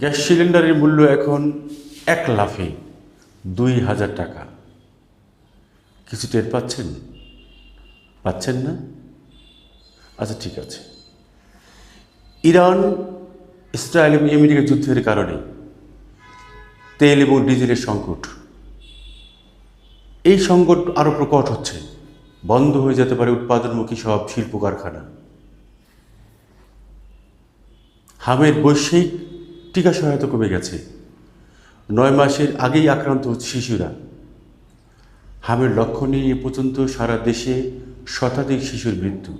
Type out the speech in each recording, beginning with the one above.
Gas সিলিন্ডারের মূল্য এখন 1 লাফে 2000 টাকা। কিছু টের পাচ্ছেন? পাচ্ছেন না? আচ্ছা, ঠিক আছে। ইরান, ইসরায়েল এবং আমেরিকা যুদ্ধের কারণে তেল এবং ডিজেলের সংকট, এই সংকট আরও প্রকট হচ্ছে। বন্ধ হয়ে যেতে পারে উৎপাদনমুখী সব শিল্প কারখানা। হামের বৈশ্বিক টিকা সহায়তা কমে গেছে। 9 মাসের আগেই আক্রান্ত হচ্ছে শিশুরা। হামের লক্ষণ নিয়ে এ পর্যন্ত সারা দেশে শতাধিক শিশুর মৃত্যু।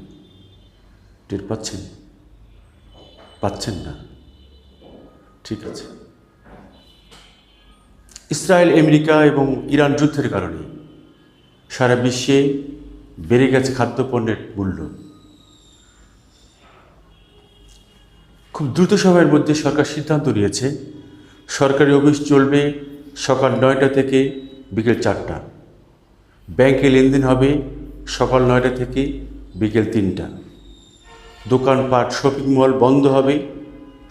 টের পাচ্ছেন? পাচ্ছেন না? ঠিক আছে। ইসরায়েল, আমেরিকা এবং ইরান যুদ্ধের কারণে সারা বিশ্বে বেড়ে গেছে খাদ্যপণ্যের মূল্য। খুব দ্রুত সময়ের মধ্যে সরকার সিদ্ধান্ত নিয়েছে সরকারি অফিস চলবে সকাল 9টা থেকে বিকেল 4টা। ব্যাংকে লেনদেন হবে সকাল 9টা থেকে বিকেল 3টা। দোকানপাট, শপিং মল বন্ধ হবে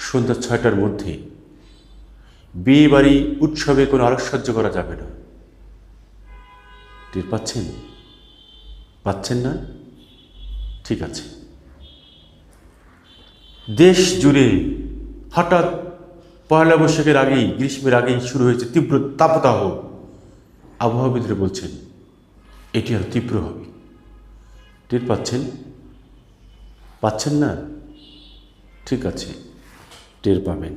সন্ধ্যা 6টার মধ্যে। বিয়ে বাড়ি, উৎসবে কোনো আলোকসজ্জা করা যাবে না। টের পাচ্ছেন? পাচ্ছেন না? ঠিক আছে। দেশ জুড়ে হঠাৎ পয়লা বৈশাখের আগেই, গ্রীষ্মের আগেই শুরু হয়েছে তীব্র তাপদাহ। আবহাওয়াবিদরা বলছেন এটি আরও তীব্র হবে। টের পাচ্ছেন? পাচ্ছেন না? ঠিক আছে, টের পাবেন।